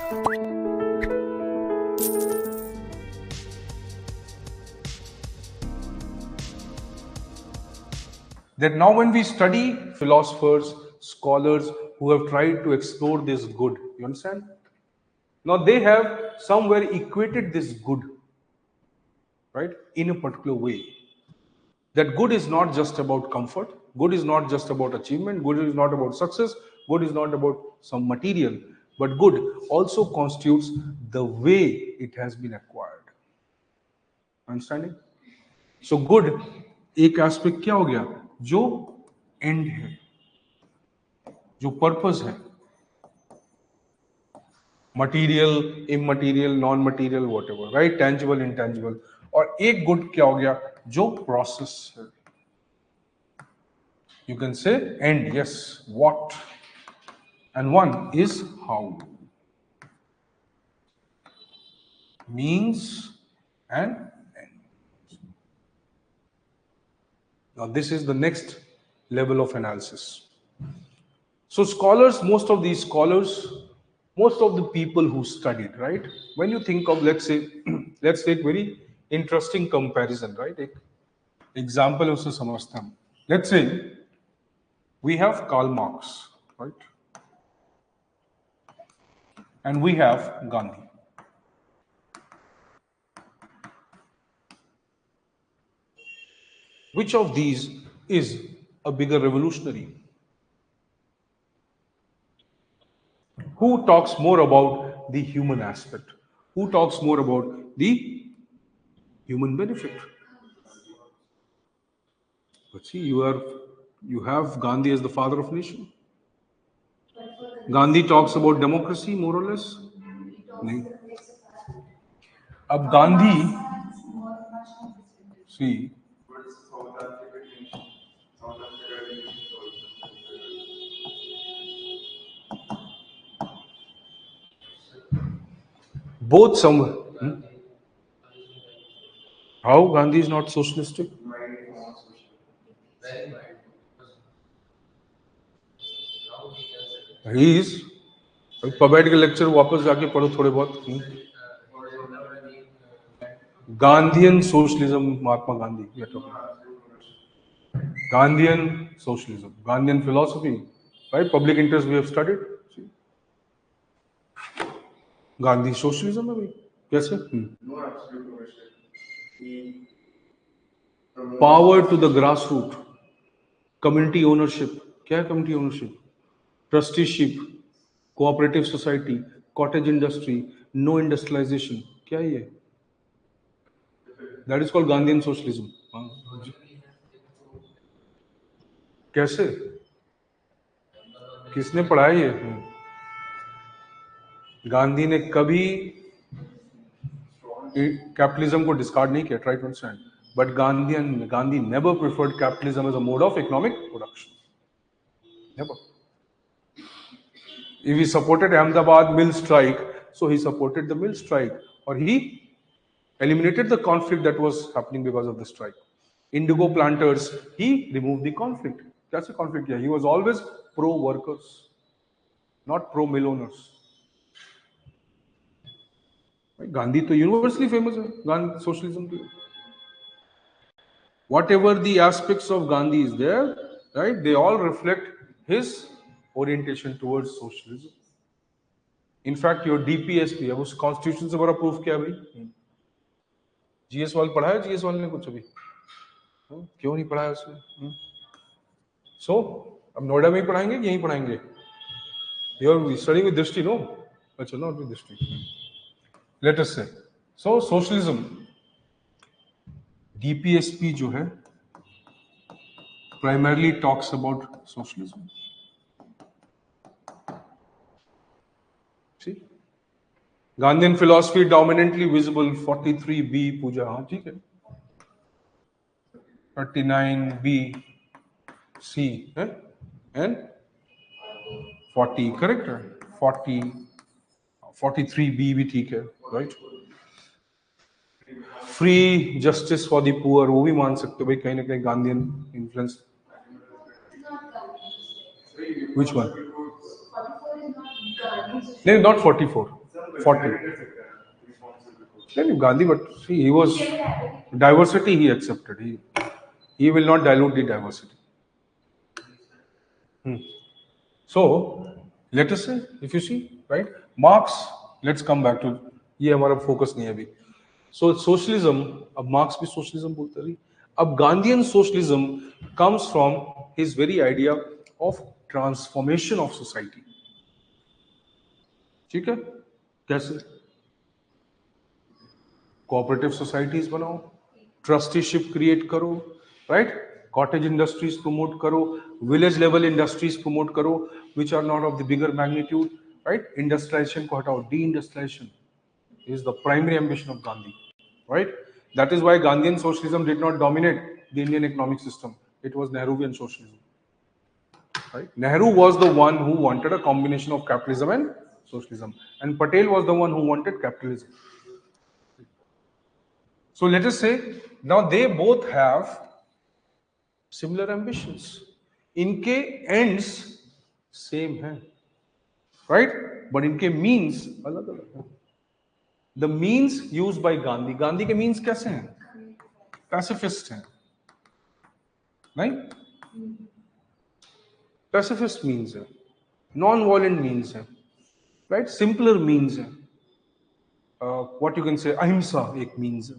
That now when we study philosophers, scholars who have tried to explore this good, you understand? Now they have somewhere equated this good, right, in a particular way. That good is not just about comfort, good is not just about achievement, good is not about success, good is not about some material, but good also constitutes the way it has been acquired. Understanding? So good एक aspect क्या हो गया, जो and है, जो purpose है, material, immaterial, non material, whatever, right, tangible, intangible. और एक गुड क्या हो गया, जो प्रोसेस है. You can say end, yes, what, and one is how. Means and end. Now this is the next level of analysis. So scholars, most of these scholars, most of the people who studied, right, when you think of, let's say, let's take very interesting comparison, right, एक example उससे समझते हैं. Let's say we have Karl Marx, right, and we have Gandhi. Which of these is a bigger revolutionary? Who talks more about the human aspect? Who talks more about the human benefit? But see, you have Gandhi as the father of nation. Gandhi talks about democracy more or less. नहीं. अब Gandhi, see, both somewhere. How Gandhi is not socialistic? He is. पबैठ के lecture वापस जाके पढ़ो थोड़े बहुत. Gandhian socialism, Mahatma Gandhi. We are talking. Gandhian socialism, Gandhian philosophy, right? Public interest we have studied. See? Gandhi socialism है भाई, कैसे? Power to the grassroots, community ownership. क्या है community ownership? Trusteeship, cooperative society, cottage industry, no industrialization. क्या है ये? That is called Gandhian socialism. कैसे? किसने पढ़ाया ये? गांधी ने कभी कैपिटलिज्म को डिस्कार्ड नहीं किया, try to understand. But Gandhi never preferred capitalism as a mode of economic production. Never. If he supported Ahmedabad mill strike, so he supported the mill strike, or he eliminated the conflict that was happening because of the strike. Indigo planters, he removed the conflict. That's a conflict here. He was always pro workers, not pro mill owners. Gandhi to universally famous है, Gandhi socialism to. Whatever the aspects of Gandhi is there, right? They all reflect his orientation towards socialism. In fact, your DPSP, अब उस constitution से बड़ा proof क्या है भाई? GS वाल पढ़ा है, जीएस वाल ने कुछ अभी क्यों नहीं पढ़ाया उसने? So अब नोएडा में ही पढ़ाएंगे कि यहीं पढ़ाएंगे? You are studying with दृष्टि, no? अच्छा, not with दृष्टि. Let us say, so socialism, DPSP जो है primarily talks about socialism. See, Gandhian philosophy dominantly visible 43B पूजा, हाँ ठीक है. 39B C है, and 40 correct है, 43B भी ठीक है, right? Free justice for the poor, वो भी मान सकते हो भाई, कहीं ना कहीं गांधीयन इन्फ्लुएंस. Which one? नहीं, not 44. 40. Then Gandhi, but see, he was diversity. He accepted. He will not dilute the diversity. So let us say, if you see, right, Marx. Let's come back to ये हमारा focus नहीं है अभी. So socialism, अब Marx भी socialism बोलता रही. अब Gandhian socialism comes from his very idea of transformation of society. ठीक है? कैसे? कोऑपरेटिव सोसाइटीज बनाओ, ट्रस्टीशिप क्रिएट करो, राइट, कॉटेज इंडस्ट्रीज प्रमोट करो, विलेज लेवल इंडस्ट्रीज प्रमोट करो which are not of the bigger magnitude, right. Industrialisation को हटाओ, deindustrialisation is the primary ambition of Gandhi, right. That is why Gandhian socialism did not dominate the Indian economic system. It was Nehruvian socialism, right. Nehru was the one who wanted a combination of capitalism and socialism, and Patel was the one who wanted capitalism. So let us say now they both have similar ambitions. इनके ends same हैं, right? But इनके means अलग अलग हैं. The means used by Gandhi. Gandhi के means कैसे हैं? Pacifist हैं, right? Pacifist means है, non-violent means है, right? Simpler means है. What you can say, ahimsa एक means है.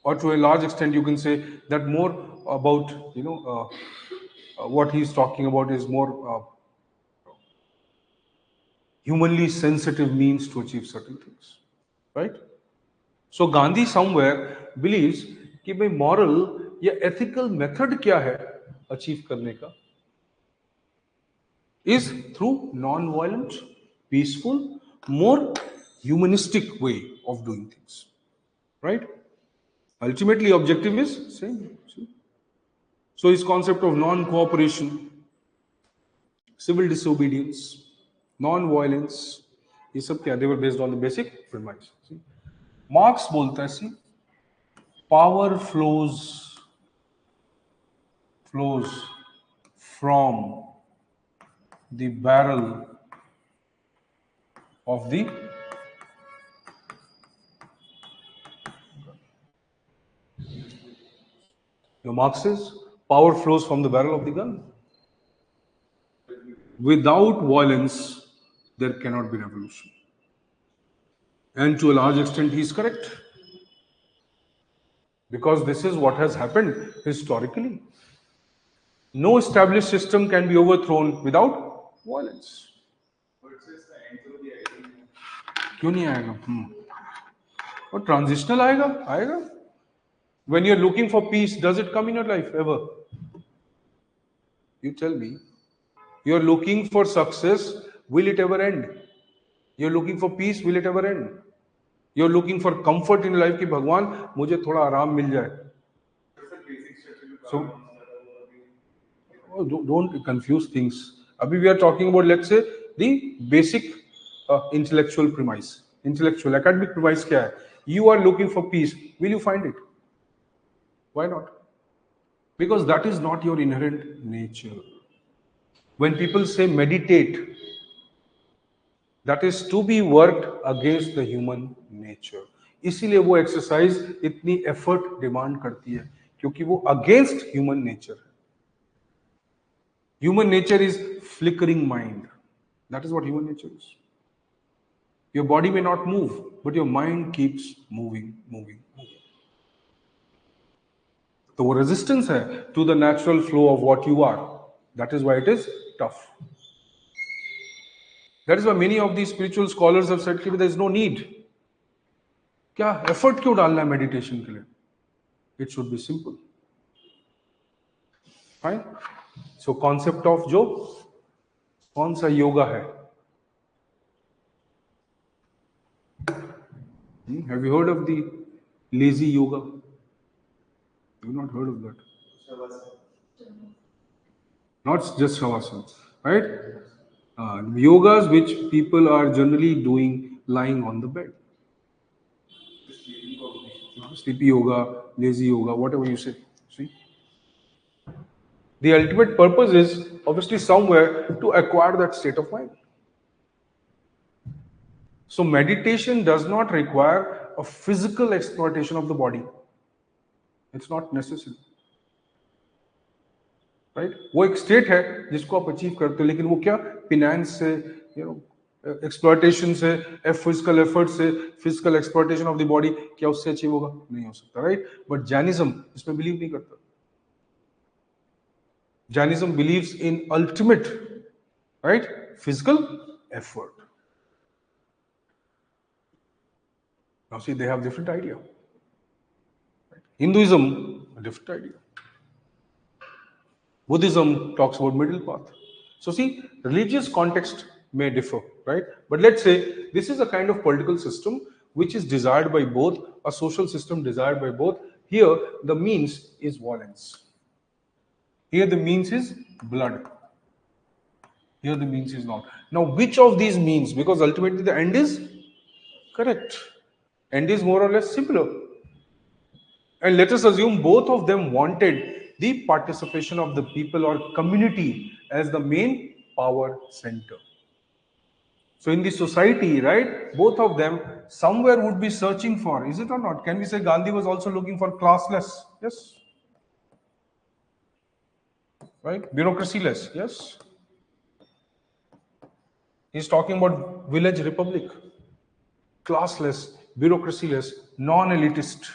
Or to a large extent, you can say that more about, what he's talking about is more humanly sensitive means to achieve certain things, right? So Gandhi somewhere believes कि भाई moral या ethical method क्या है achieve करने का, is through non-violent, peaceful, more humanistic way of doing things, right? Ultimately, objective is same. See? So his concept of non-cooperation, civil disobedience, non-violence, ये सब क्या? They were based on the basic premise. See? Marx बोलता है, see, power flows from the barrel of the Marx says power flows from the barrel of the gun. Without violence, there cannot be revolution. And to a large extent, he is correct. Because this is what has happened historically. No established system can be overthrown without violence. क्यों नहीं आएगा? और transitional आएगा. When you're looking for peace, does it come in your life ever? You tell me. You're looking for success, will it ever end? You're looking for peace, will it ever end? You're looking for comfort in life कि भगवान मुझे थोड़ा आराम मिल जाए. So don't confuse things. Abhi we are talking about, let's say, the basic intellectual premise. Intellectual academic premise क्या है? You are looking for peace. Will you find it? Why not? Because that is not your inherent nature. When people say meditate, that is to be worked against the human nature. इसीलिए वो exercise इतनी effort demand करती है, क्योंकि वो against human nature है. Human nature is flickering mind. That is what human nature is. Your body may not move, but your mind keeps moving. तो वो रेजिस्टेंस है to the natural flow of what you are. That is why it is tough. That is why many of the spiritual scholars have said कि there is no need. क्या effort क्यों डालना है meditation के लिए? It should be simple. Fine. So concept of जो कौन सा योगा है? Have you heard of the lazy yoga? You've not heard of that. Not just Shavasana, right? Yogas which people are generally doing lying on the bed. Sleepy yoga, lazy yoga, whatever you say. See? The ultimate purpose is obviously somewhere to acquire that state of mind. So meditation does not require a physical exploitation of the body. It's not necessary. Right वो एक state है जिसको आप achieve करते हो, लेकिन वो क्या फिनेंस से, एक्सप्लॉयटेशन से, फिजिकल एफर्ट से, physical exploitation of the body, क्या उससे अचीव होगा? नहीं हो सकता, राइट? बट जैनिज्म इसमें बिलीव नहीं करता. Jainism believes in ultimate, right, physical effort. Now see, they have different idea. Hinduism, a different idea. Buddhism talks about middle path. So see, religious context may differ, right? But let's say this is a kind of political system which is desired by both, a social system desired by both. Here, the means is violence. Here, the means is blood. Here, the means is not. Now, which of these means? Because ultimately, the end is correct. End is more or less simpler. And let us assume both of them wanted the participation of the people or community as the main power center. So in the society, right, both of them somewhere would be searching for, is it or not? Can we say Gandhi was also looking for classless? Yes. Right? Bureaucracy-less? Yes. He's talking about village republic. Classless, bureaucracy-less, non-elitist.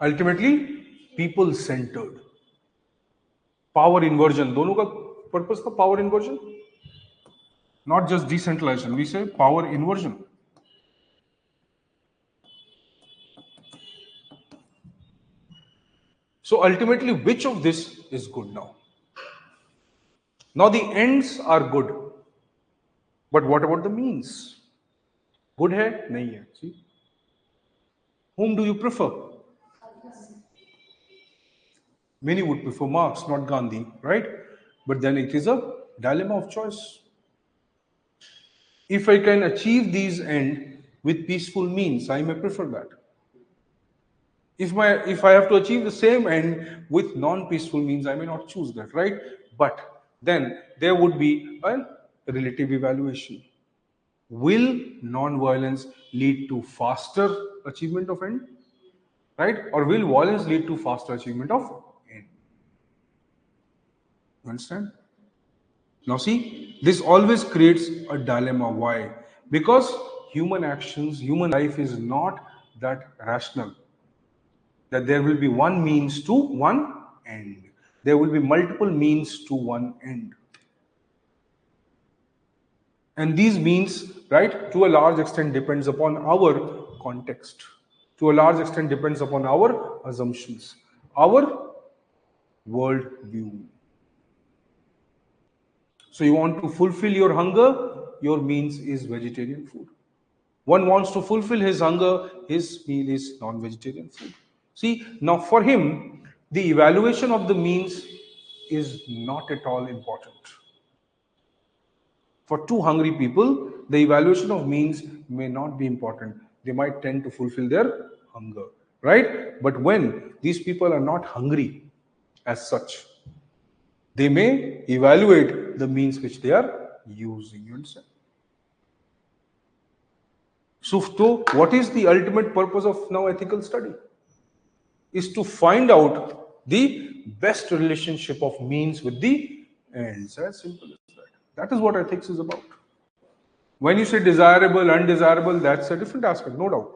Ultimately, people-centered. Power inversion. दोनों का purpose था power inversion. Not just decentralization. We say power inversion. So ultimately, which of this is good now? Now the ends are good. But what about the means? Good hai? Nahi hai. See? Whom do you prefer? Many would prefer Marx, not Gandhi, right? But then it is a dilemma of choice. If I can achieve these ends with peaceful means, I may prefer that. If I have to achieve the same end with non-peaceful means, I may not choose that, right? But then there would be a relative evaluation. Will non-violence lead to faster achievement of end, right? Or will violence lead to faster achievement of end? You understand? Now see, this always creates a dilemma. Why? Because human actions, human life is not that rational, that there will be one means to one end. There will be multiple means to one end. And these means, right, to a large extent depends upon our context. To a large extent depends upon our assumptions, our world view. So you want to fulfill your hunger, your means is vegetarian food. One wants to fulfill his hunger, his meal is non-vegetarian food. See, now for him, the evaluation of the means is not at all important. For two hungry people, the evaluation of means may not be important. They might tend to fulfill their hunger, right? But when these people are not hungry as such, they may evaluate the means which they are using. You understand? So, what is the ultimate purpose of now ethical study? Is to find out the best relationship of means with the ends. As simple as that. That is what ethics is about. When you say desirable, undesirable, that's a different aspect, no doubt.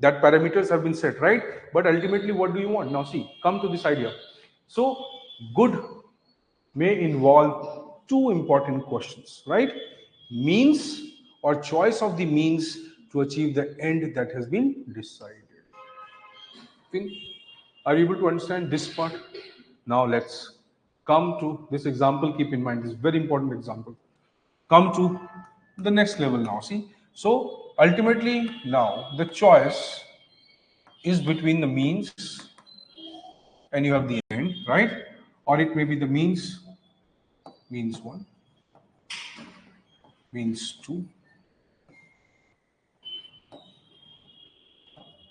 That parameters have been set, right? But ultimately, what do you want? Now, see, come to this idea. So, good may involve two important questions, right? Means or choice of the means to achieve the end that has been decided. Are you able to understand this part? Now let's come to this example. Keep in mind this very important example. Come to the next level now. See, so ultimately now the choice is between the means and you have the end, right? Or it may be the means one, means two,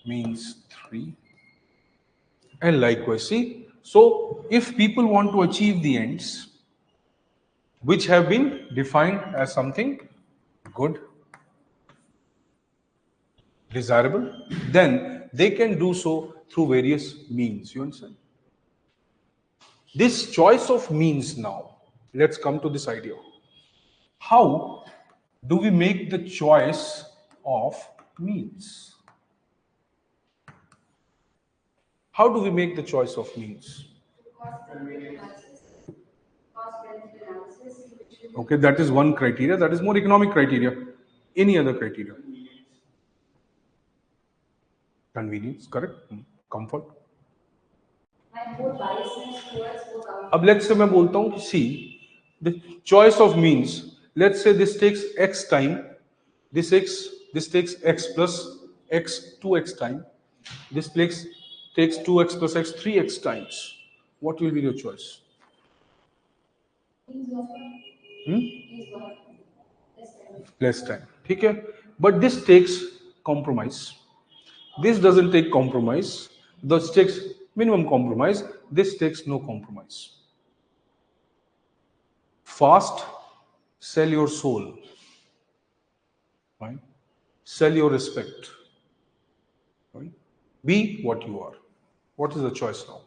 means three, and likewise. See, So if people want to achieve the ends which have been defined as something good, desirable, then they can do so through various means. You understand? This choice of means now, let's come to this idea. How do we make the choice of means? How do we make the choice of means? Okay, that is one criteria. That is more economic criteria. Any other criteria? Convenience, correct? Comfort. अब let's say मैं बोलता हूँ कि see the choice of means. Let's say this takes x time. This takes x plus x 2x time. This takes 2x plus x 3x times. What will be your choice? Less time. ठीक है? But this takes compromise. This doesn't take compromise. This takes minimum compromise. This takes no compromise. Fast, sell your soul. Right? Sell your respect. Right? Be what you are. What is the choice now?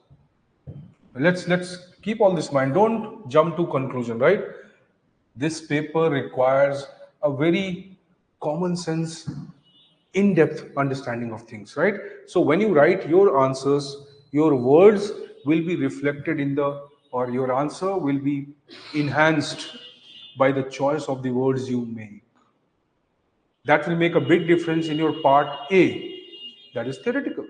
Let's keep all this in mind. Don't jump to conclusion, right? This paper requires a very common sense, in-depth understanding of things, right? So when you write your answers, your words will be reflected in the, or your answer will be enhanced by the choice of the words you make. That will make a big difference in your part A, that is theoretical.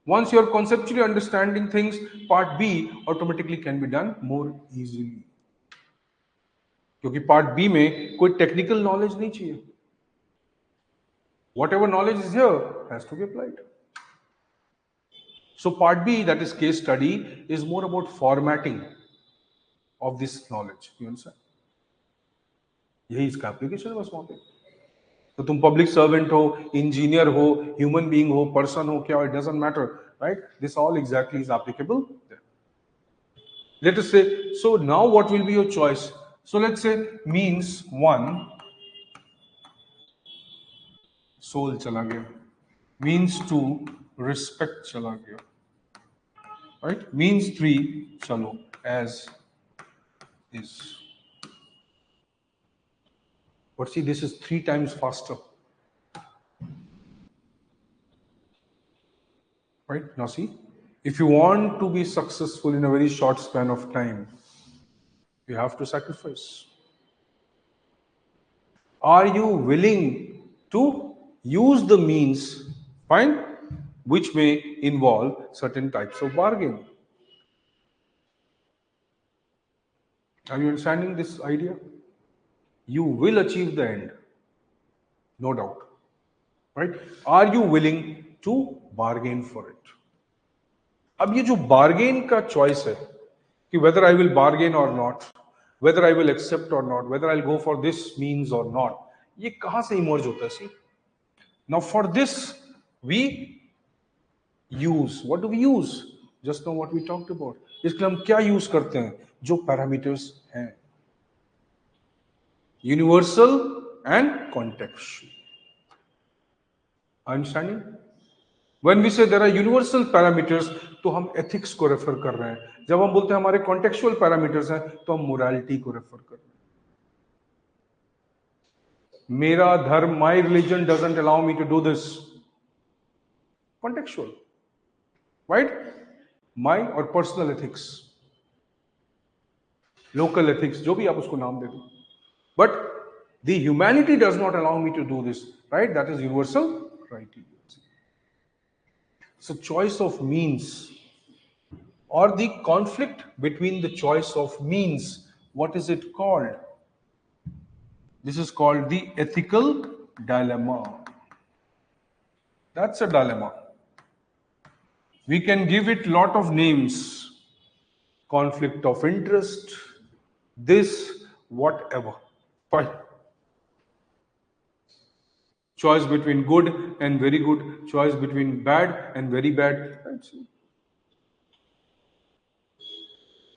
Once you are conceptually understanding things, part B automatically can be done more easily. क्योंकि part B में कोई technical knowledge नहीं चाहिए. Whatever knowledge is here has to be applied. So part B, that is case study, is more about formatting of this knowledge. You understand? यही इसका application है बस वहां पे. तो तुम पब्लिक सर्वेंट हो, इंजीनियर हो, ह्यूमन बीइंग हो, पर्सन हो, क्या, it doesn't matter, right? This all exactly is applicable. Let us say, so now what will be your choice? So let's say means 1, soul चला गया. Means 2, respect चला गया. Right? Means 3, चलो as is. But see, this is 3 times faster. Right? Now see, if you want to be successful in a very short span of time, you have to sacrifice. Are you willing to use the means, fine, which may involve certain types of bargain? Are you understanding this idea? You will achieve the end, no doubt. Right? Are you willing to bargain for it? अब ये जो bargain का choice है कि whether I will bargain or not, whether I will accept or not, whether I'll go for this means or not, ये कहाँ से emerge होता है? See? Now for this we use. What do we use? Just now what we talked about. इसके लिए हम क्या use करते हैं? जो parameters हैं. Universal and contextual. Understanding? When we say there are universal parameters, तो हम ethics को refer कर रहे हैं. जब हम बोलते हैं हमारे contextual parameters हैं, तो हम morality को refer कर रहे हैं. मेरा धर्म, my religion doesn't allow me to do this. Contextual. Right? My or personal ethics. Local ethics, जो भी आप उसको नाम दे दो. But the humanity does not allow me to do this. Right? That is universal criteria. So choice of means or the conflict between the choice of means, what is it called? This is called the ethical dilemma. That's a dilemma. We can give it lot of names. Conflict of interest, this, whatever. Fine. Choice between good and very good, choice between bad and very bad.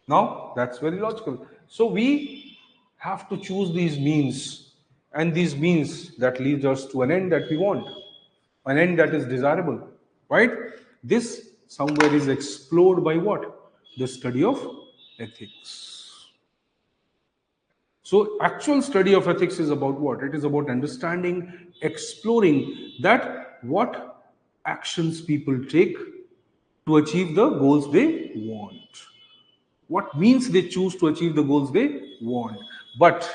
Now, that's very logical. So we have to choose these means, and these means that leads us to an end that we want, an end that is desirable, right? This somewhere is explored by what? The study of ethics. So, actual study of ethics is about what? It is about understanding, exploring that what actions people take to achieve the goals they want. What means they choose to achieve the goals they want. But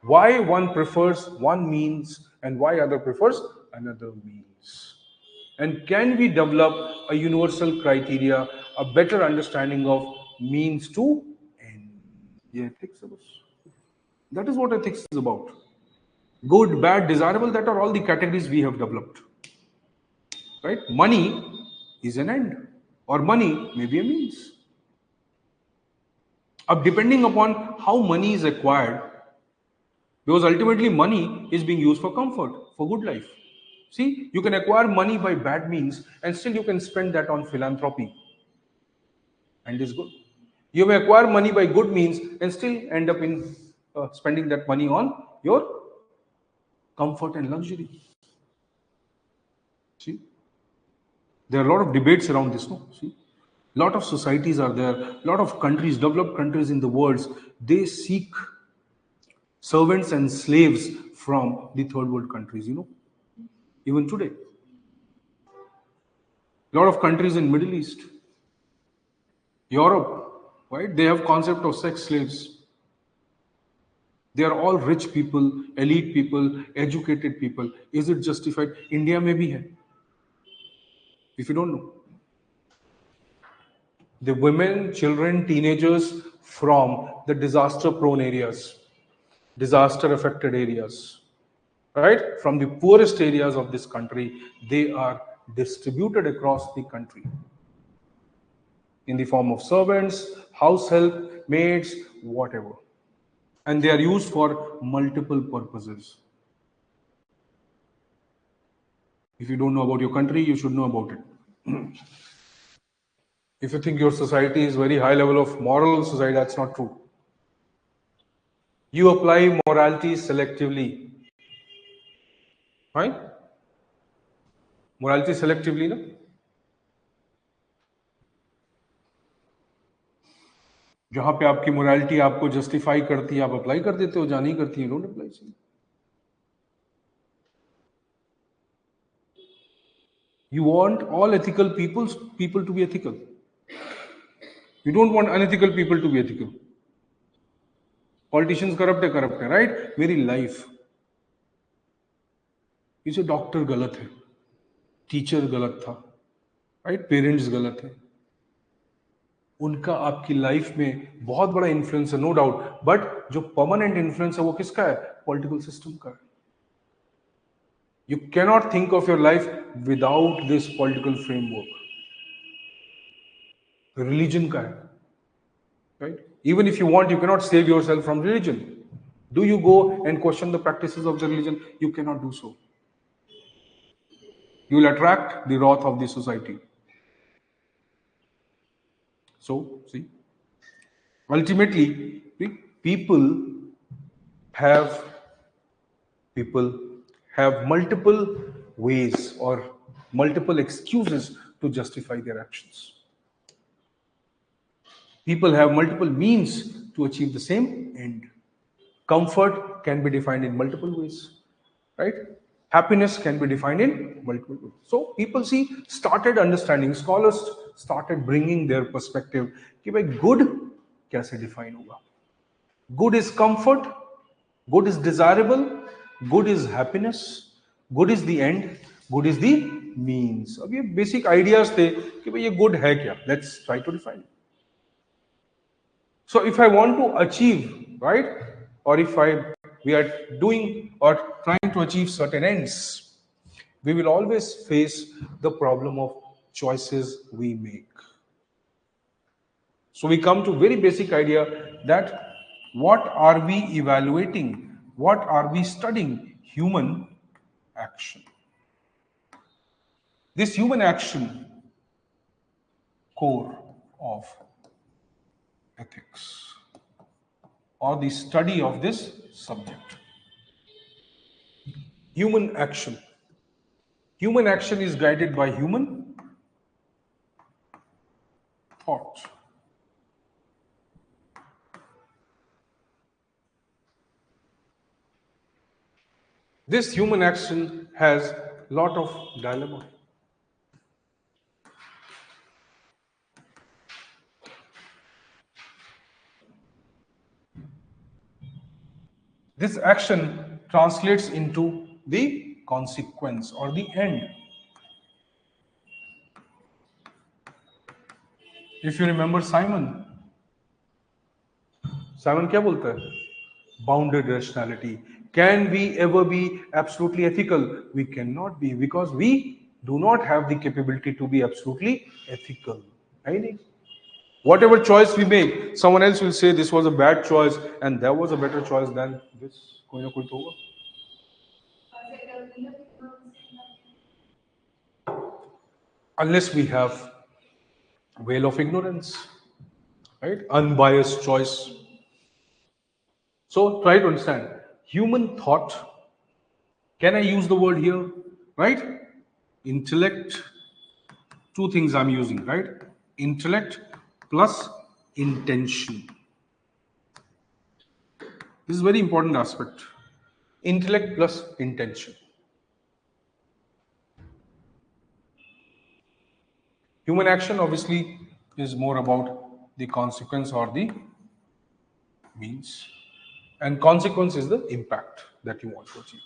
why one prefers one means and why other prefers another means. And can we develop a universal criteria, a better understanding of means to end? Yeah, ethics is. That is what ethics is about. Good, bad, desirable, that are all the categories we have developed. Right? Money is an end, or money may be a means. Depending upon how money is acquired, because ultimately money is being used for comfort, for good life. See, you can acquire money by bad means and still you can spend that on philanthropy and it's good. You may acquire money by good means and still end up in spending that money on your comfort and luxury. See, there are a lot of debates around this. No, see, a lot of societies are there, a lot of countries, developed countries in the world, they seek servants and slaves from the third world countries. Even today, a lot of countries in Middle East, Europe, right? They have concept of sex slaves. They are all rich people, elite people, educated people. Is it justified? India may be here. If you don't know, the women, children, teenagers from the disaster-prone areas, disaster-affected areas, right? From the poorest areas of this country, they are distributed across the country in the form of servants, house help, maids, whatever. And they are used for multiple purposes. If you don't know about your country, you should know about it. If you think your society is very high level of moral society, that's not true. You apply morality selectively, right? Morality selectively, ना? जहां पे आपकी morality आपको justify करती है आप apply कर देते हो, जहां नहीं करती है don't apply. You want all ethical people to be ethical. You don't want unethical people to be ethical. Politicians corrupt है, right? मेरी life. इसे डॉक्टर गलत है, टीचर गलत था, राइट? पेरेंट्स गलत है. उनका आपकी लाइफ में बहुत बड़ा इन्फ्लुएंस है, नो डाउट. बट जो परमानेंट इन्फ्लुएंस है वो किसका है? पॉलिटिकल सिस्टम का है. You cannot think of your life without this political framework. Religion का है, right? Even if you want, you cannot save yourself from religion. Do you go and question the practices of the religion? You cannot do so. You will attract the wrath of the society. So, see, ultimately, people have people have multiple ways or multiple excuses to justify their actions. People have multiple means to achieve the same end. Comfort can be defined in multiple ways, right? Happiness can be defined in multiple ways. So people started understanding, scholars started bringing their perspective कि भाई good कैसे define होगा. Good is comfort, good is desirable, good is happiness, good is the end, good is the means. अब ये basic ideas थे कि भाई ये good है क्या. Let's try to define it. So if I want to achieve, right, or if we are doing or trying to achieve certain ends, we will always face the problem of choices we make. So we come to very basic idea that what are we evaluating? What are we studying? Human action. This human action core of ethics, or the study of this subject. Human action. Human action is guided by human thought. This human action has lot of dilemma. This action translates into the consequence or the end. If you remember Simon क्या बोलता है? Bounded rationality. Can we ever be absolutely ethical? We cannot be, because we do not have the capability to be absolutely ethical. Right? Whatever choice we make, someone else will say this was a bad choice and there was a better choice than this. कोई ना कोई तो होगा. Unless we have veil of ignorance, right? Unbiased choice. So try to understand human thought. Can I use the word here? Right? Intellect. Two things I'm using, right? Intellect plus intention. This is a very important aspect. Intellect plus intention. Human action obviously is more about the consequence or the means, and consequence is the impact that you want to achieve.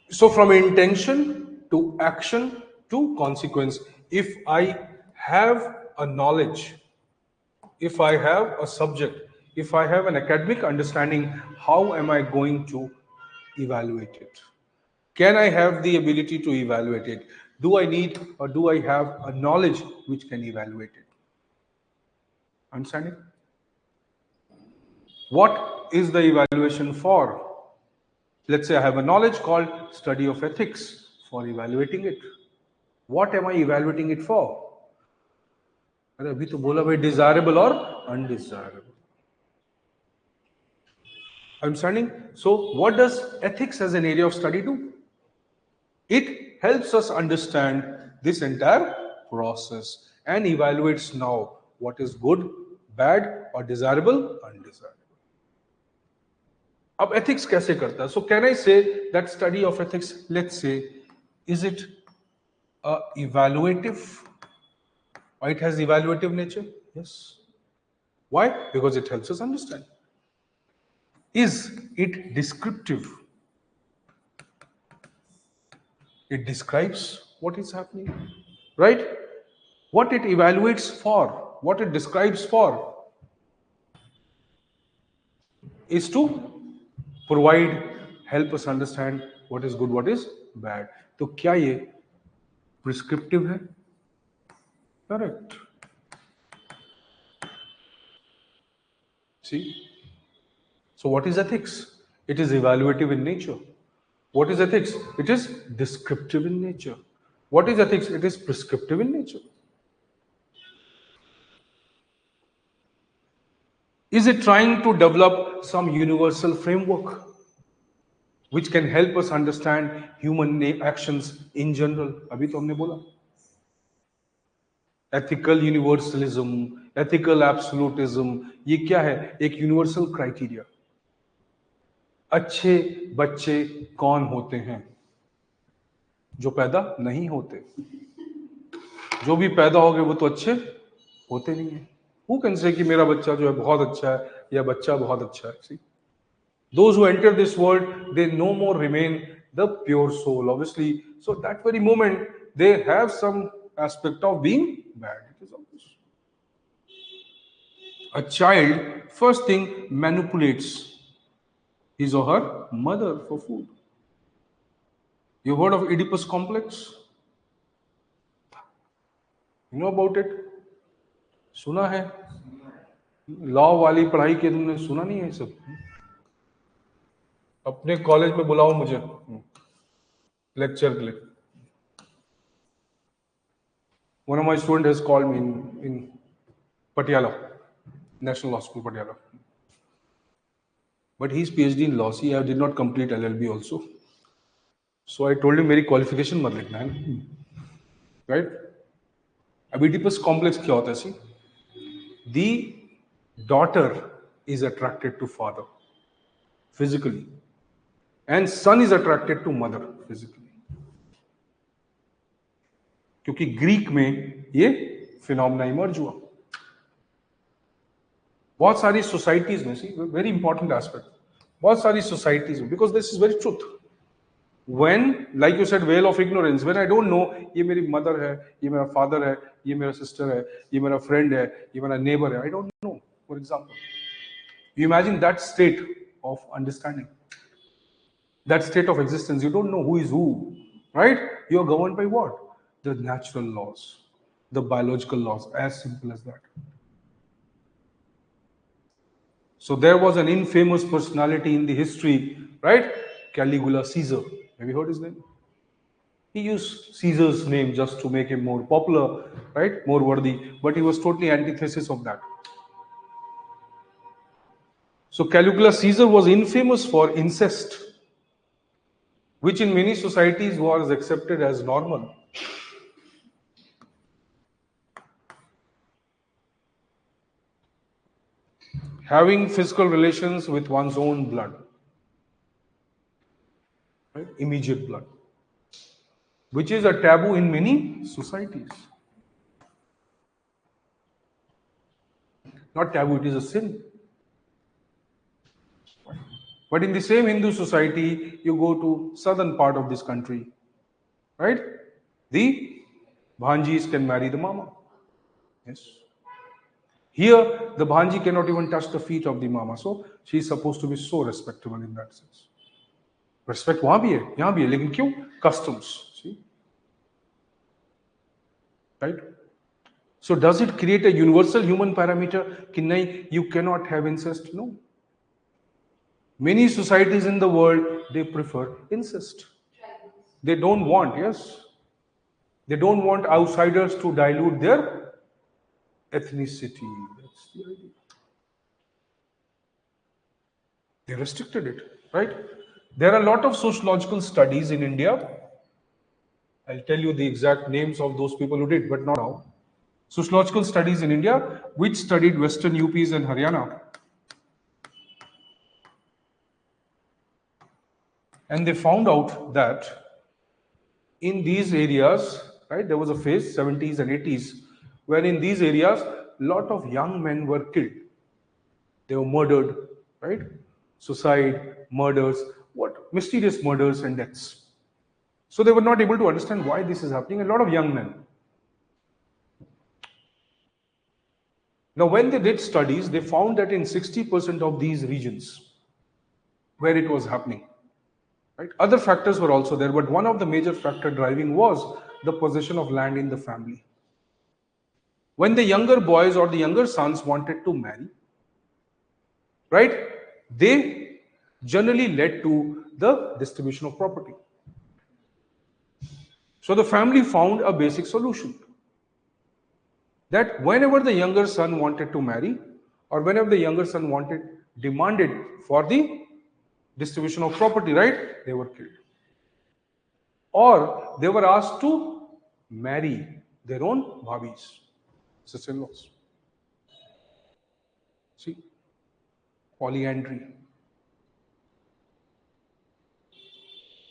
So from intention to action to consequence, if I have a knowledge, if I have a subject, if I have an academic understanding, how am I going to evaluate it? Can I have the ability to evaluate it? Do I need or do I have a knowledge which can evaluate it? Understanding? What is the evaluation for? Let's say I have a knowledge called study of ethics for evaluating it. What am I evaluating it for? अरे अभी तो बोला भाई desirable or undesirable. Understanding? So what does ethics as an area of study do? It helps us understand this entire process and evaluates now what is good, bad, or desirable, undesirable. अब ethics कैसे करता है? So can I say that study of ethics, let's say, is it a evaluative? Or it has evaluative nature? Yes. Why? Because it helps us understand. Is it descriptive? It describes what is happening, right? What it evaluates for, what it describes for, is to provide, help us understand what is good, what is bad. तो क्या ये prescriptive है? Correct. See? So what is ethics? It is evaluative in nature. What is ethics? It is descriptive in nature. What is ethics? It is prescriptive in nature. Is it trying to develop some universal framework which can help us understand human actions in general? अभी तो हमने बोला ethical universalism, ethical absolutism, ये क्या है? एक universal criteria. अच्छे बच्चे कौन होते हैं? जो पैदा नहीं होते. जो भी पैदा हो गए वो तो अच्छे होते नहीं है. Who can say कि मेरा बच्चा जो है बहुत अच्छा है या बच्चा बहुत अच्छा है? See? Those who enter this world, they no more remain the pure soul, obviously. So that very moment, they have some aspect of being bad. It is obvious. A child, first thing, manipulates his or her mother for food. You heard of Oedipus complex? You know about it? सुना है? Law वाली पढ़ाई के तुमने सुना नहीं है सब? अपने कॉलेज में बुलाओ मुझे लेक्चर के लिए. One of my students has called me in Patiala. National Law School, Patiala. But he's PhD in law. See, I did not complete LLB also. So I told him, मेरी qualification मत लिखना है, right? अब Oedipus complex क्या होता है? See, the daughter is attracted to father physically, and son is attracted to mother physically. क्योंकि Greek में ये फिनोमेना इमर्ज हुआ. बहुत सारी सोसाइटीज में, सी वेरी इंपॉर्टेंट एस्पेक्ट, बहुत सारी सोसाइटीज में, because this is very truth. When, like you said, veil of ignorance, when I don't know, ये मेरी mother है, ये मेरा father है, ये मेरा sister है, ये मेरा friend है, ये मेरा neighbor है, I don't know, for example. You imagine that state of understanding, that state of existence. You don't know who is who, right? You are governed by what? The natural laws, the biological laws, as simple as that. So there was an infamous personality in the history, right? Caligula Caesar. Have you heard his name? He used Caesar's name just to make him more popular, right? More worthy, but he was totally antithesis of that. So Caligula Caesar was infamous for incest, which in many societies was accepted as normal. Having physical relations with one's own blood, right? Immediate blood, which is a taboo in many societies. Not taboo, it is a sin. But in the same Hindu society, you go to southern part of this country, right? The Bhanjis can marry the mama. Yes. Here, the Bhanji cannot even touch the feet of the mama. So, she is supposed to be so respectable in that sense. Respect वहाँ भी है, यहाँ भी है, लेकिन क्यों? Customs. See? Right? So, does it create a universal human parameter कि नहीं, you cannot have incest? No. Many societies in the world, they prefer incest. They don't want, yes. They don't want outsiders to dilute their ethnicity. That's the idea. They restricted it, right? There are a lot of sociological studies in India. I'll tell you the exact names of those people who did, but not now. Sociological studies in India, which studied Western UPs and Haryana. And they found out that in these areas, right, there was a phase, 70s and 80s, where in these areas, a lot of young men were killed. They were murdered, right? Suicide, murders, what? Mysterious murders and deaths. So they were not able to understand why this is happening. A lot of young men. Now, when they did studies, they found that in 60% of these regions where it was happening, right, other factors were also there, but one of the major factor driving was the possession of land in the family. When the younger boys or the younger sons wanted to marry, right, they generally led to the distribution of property. So the family found a basic solution, that whenever the younger son wanted to marry, or whenever the younger son demanded for the distribution of property, right, they were killed. Or they were asked to marry their own bhabis, sister-in-laws. See, polyandry.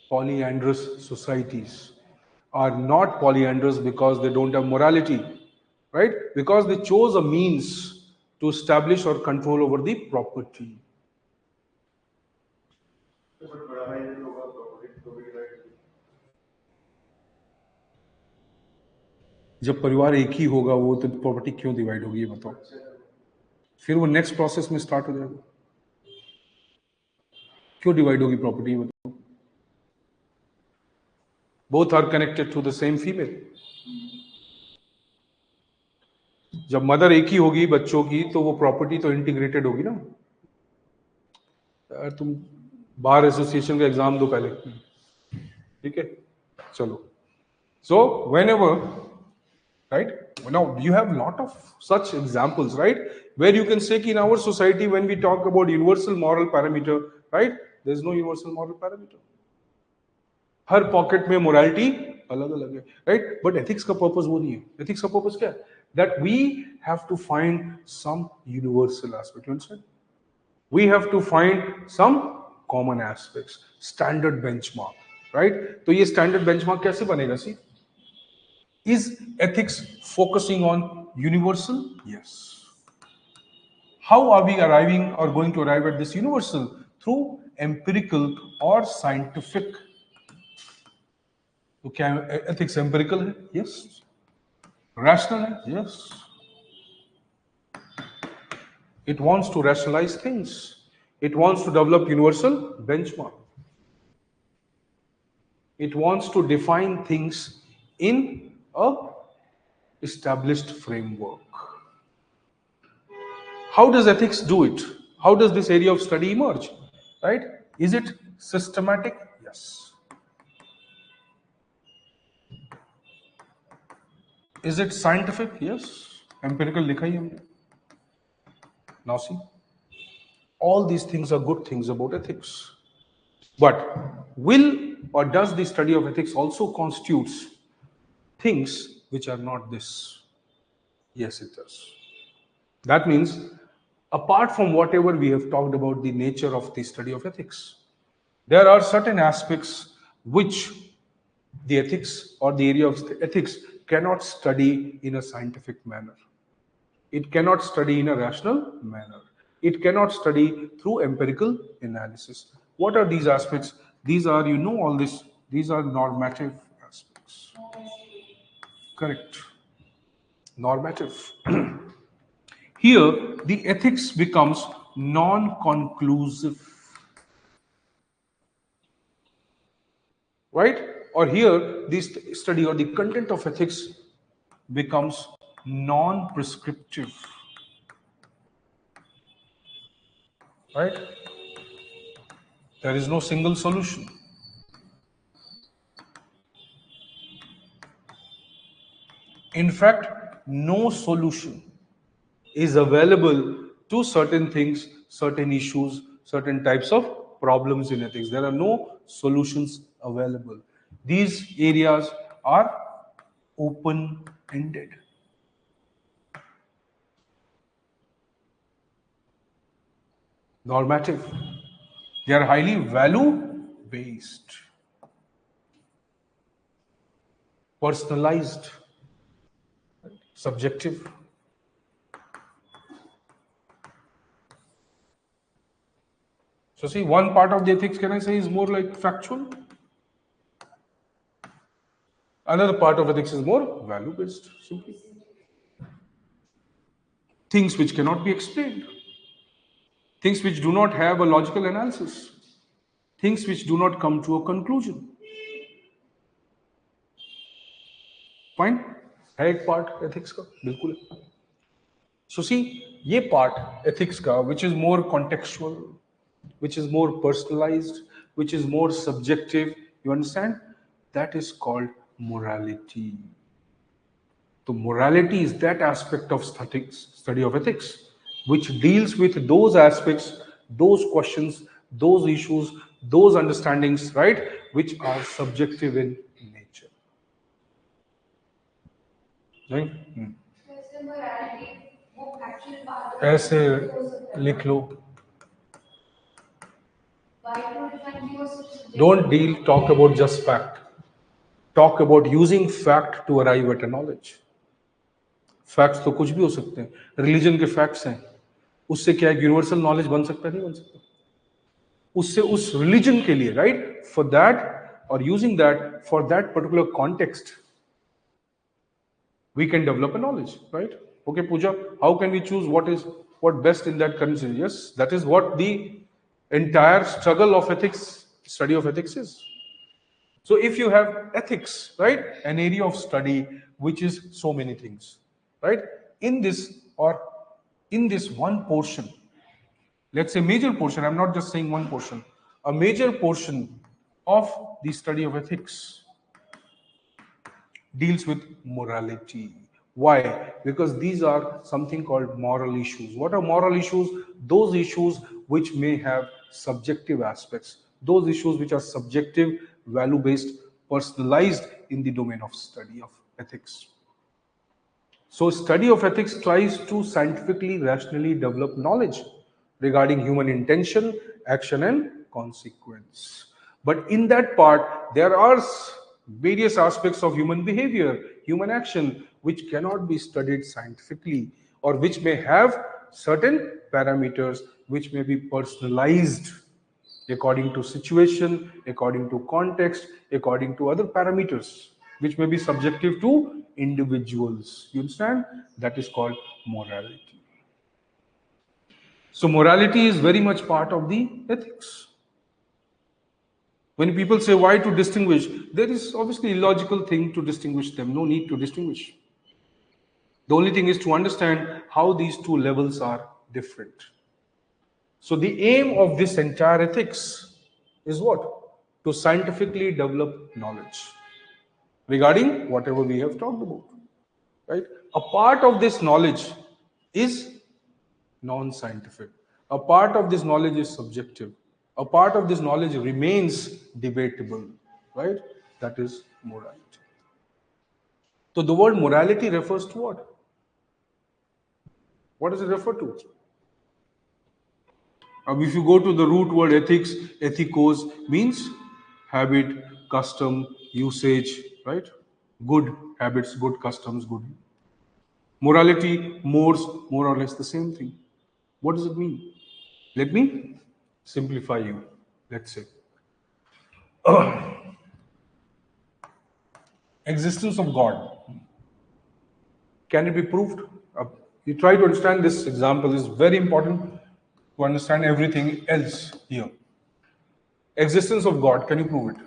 Polyandrous societies are not polyandrous because they don't have morality, right? Because they chose a means to establish or control over the property. जब परिवार एक ही होगा वो तो property क्यों divide होगी ये बताओ. फिर वो नेक्स्ट प्रोसेस में स्टार्ट हो जाएगा. क्यों डिवाइड होगी प्रॉपर्टी बताओ. Both are connected to the same female. जब मदर एक ही होगी बच्चों की तो वो प्रॉपर्टी तो इंटीग्रेटेड होगी ना. तुम बार एसोसिएशन का एग्जाम दो पहले, ठीक है. चलो. So whenever, right, Now, you have a lot of such examples, right? Where you can say कि in our society, when we talk about universal moral parameter, right? There's no universal moral parameter. हर pocket में morality अलग अलग है, right? But ethics का purpose वो नहीं है. एथिक्स का पर्पस क्या है? That we have to find some universal aspect. You understand? We have to find some common aspects, standard benchmark, right? तो ये standard benchmark कैसे बनेगा? सी, is ethics focusing on universal? Yes. How are we arriving or going to arrive at this universal? Through empirical or scientific. तो क्या ethics empirical है? Yes. Rational है? Yes. It wants to rationalize things. It wants to develop universal benchmark. It wants to define things in a established framework. How does ethics do it? How does this area of study emerge? Right? Is it systematic? Yes. Is it scientific? Yes. Empirical likha hi humne. Now see, all these things are good things about ethics. But will or does the study of ethics also constitutes things which are not this? Yes, it does. That means, apart from whatever we have talked about the nature of the study of ethics, there are certain aspects which the ethics or the area of ethics cannot study in a scientific manner. It cannot study in a rational manner. It cannot study through empirical analysis. What are these aspects? These are, you know, all this, these are normative aspects. Correct. Normative. Here, the ethics becomes non-conclusive. Right? Or here, this study or the content of ethics becomes non-prescriptive. Right? There is no single solution. In fact, no solution is available to certain things, certain issues, certain types of problems in ethics. There are no solutions available. These areas are open-ended. Normative. They are highly value-based, personalized, subjective. So see, one part of the ethics, can I say, is more like factual. Another part of ethics is more value-based, simply. Things which cannot be explained. Things which do not have a logical analysis. Things which do not come to a conclusion. Fine? है एक part ethics का, बिल्कुल है. So see, ये part ethics का, which is more contextual, which is more personalized, which is more subjective, you understand? That is called morality. So morality is that aspect of study of ethics which deals with those aspects, those questions, those issues, those understandings, right, which are subjective in nature. Right? ऐसे लिख लो. Don't talk about just fact. Talk about using fact to arrive at a knowledge. Facts तो कुछ भी हो सकते हैं. Religion के facts हैं, उससे क्या एक यूनिवर्सल नॉलेज बन सकता है? नहीं बन सकता. उससे उस रिलीजन के लिए, राइट, फॉर दैट और using that for that particular context we can develop a knowledge, right? Okay, Pooja, how can we choose what best in that current situation? Yes, that is what the entire struggle of ethics, study of ethics is. So if you have ethics, right, an area of study which is so many things, right, in this one portion, let's say major portion, I'm not just saying one portion, a major portion of the study of ethics deals with morality. Why? Because these are something called moral issues. What are moral issues? Those issues which may have subjective aspects, those issues which are subjective, value based, personalized in the domain of study of ethics. So, study of ethics tries to scientifically, rationally develop knowledge regarding human intention, action, and consequence. But in that part, there are various aspects of human behavior, human action, which cannot be studied scientifically, or which may have certain parameters which may be personalized according to situation, according to context, according to other parameters, which may be subjective to individuals. You understand? That is called morality. So, morality is very much part of the ethics. When people say why to distinguish, there is obviously illogical thing to distinguish them. No need to distinguish. The only thing is to understand how these two levels are different. So the aim of this entire ethics is what? To scientifically develop knowledge regarding whatever we have talked about. Right? A part of this knowledge is non-scientific. A part of this knowledge is subjective. A part of this knowledge remains debatable. Right? That is morality. So the word morality refers to what? What does it refer to? If you go to the root word ethics, ethikos means habit, custom, usage, right? Good habits, good customs, good. Morality, more or less the same thing. What does it mean? Let me simplify you. Let's say existence of God. Can it be proved? You try to understand this example is very important to understand everything else here. Existence of God, can you prove it?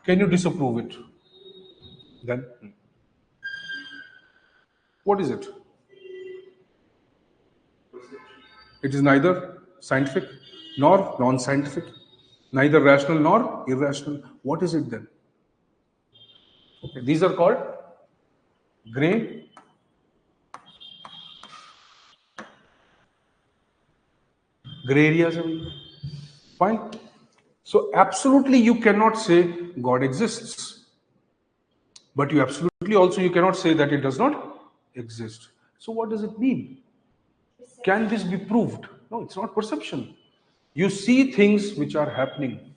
Can you disapprove it? Then what is it? It is neither scientific nor non-scientific, neither rational nor irrational. What is it then? Okay, these are called gray areas. Fine. So absolutely you cannot say God exists, but you absolutely also you cannot say that it does not exist. So what does it mean? Can this be proved? No, it's not perception. You see things which are happening,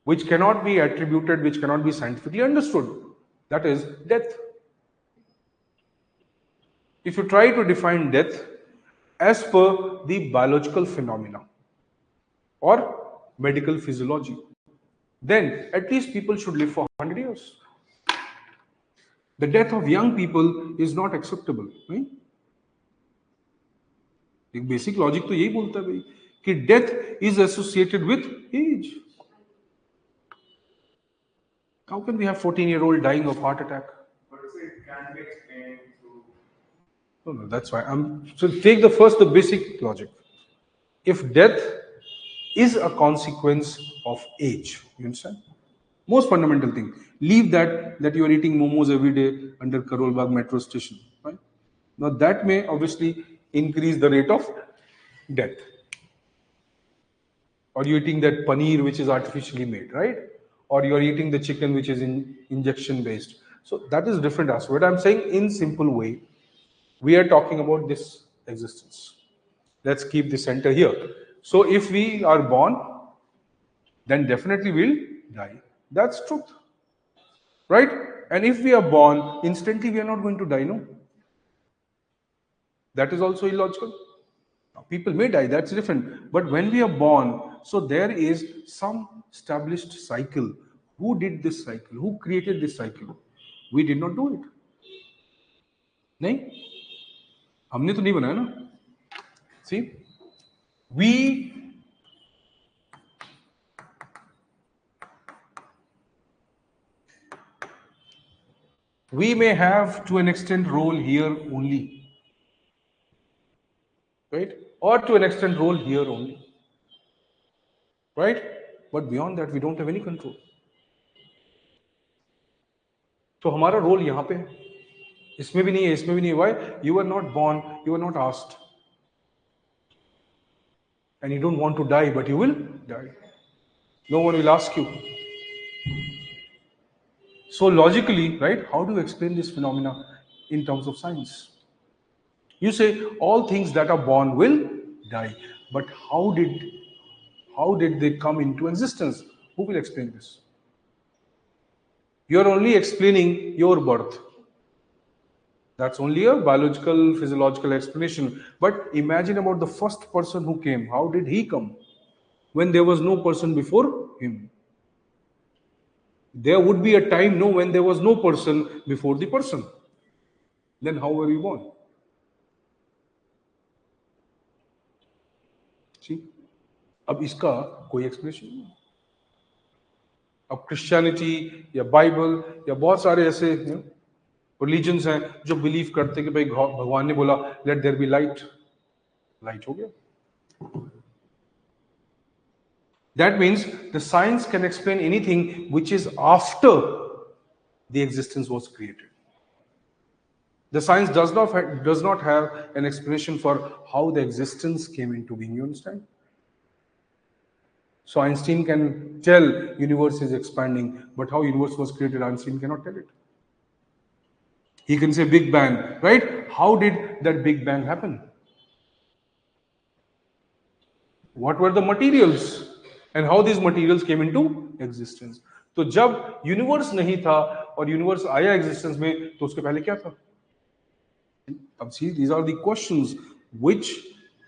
which cannot be attributed, which cannot be scientifically understood. That is death. If you try to define death as per the biological phenomena or medical physiology, then at least people should live for 100 years. The death of young people is not acceptable. Right? एक basic logic तो यही बोलता है भाई कि death is associated with age. How can we have 14-year-old dying of heart attack? But it can be explained through. No, that's why so take the basic logic. If death is a consequence of age, you understand? Most fundamental thing. Leave that you are eating momos every day under Karol Bagh metro station, right? Now that may obviously increase the rate of death. Or you're eating that paneer which is artificially made, right? Or you're eating the chicken which is injection based. So that is different aspect. What I'm saying in simple way, we are talking about this existence. Let's keep the center here. So if we are born, then definitely we'll die. That's truth. Right? And if we are born, instantly we are not going to die, no? That is also illogical. People may die, that's different. But when we are born, so there is some established cycle. Who did this cycle? Who created this cycle? We did not do it. नहीं हमने तो नहीं बनाया ना. See, we may have to an extent role here only, right? Or to an extent role here only, right? But beyond that, we don't have any control. तो हमारा role यहाँ पे है, इसमें भी नहीं है, इसमें भी नहीं है. Why? You were not born, you were not asked, and you don't want to die, but you will die. No one will ask you. So logically, right? How do you explain this phenomena in terms of science? You say all things that are born will die, but how did they come into existence? Who will explain this? You are only explaining your birth. That's only a biological, physiological explanation. But imagine about the first person who came. How did he come? When there was no person before him. There would be a time, no, when there was no person before the person. Then how were you born? See? अब इसका कोई explanation नहीं. अब Christianity या Bible या बहुत सारे ऐसे रिलीजन्स हैं जो बिलीव करते हैं कि भाई भगवान ने बोला let there be light, light हो गया. That means the science can explain anything which is after the existence was created. The science does not have an explanation for how the existence came into being. You understand? So Einstein can tell universe is expanding, but how universe was created, Einstein cannot tell it. He can say Big Bang, right? How did that Big Bang happen? What were the materials and how these materials came into existence? तो जब universe नहीं था और universe आया existence में, तो उसके पहले क्या था? अब see, these are the questions which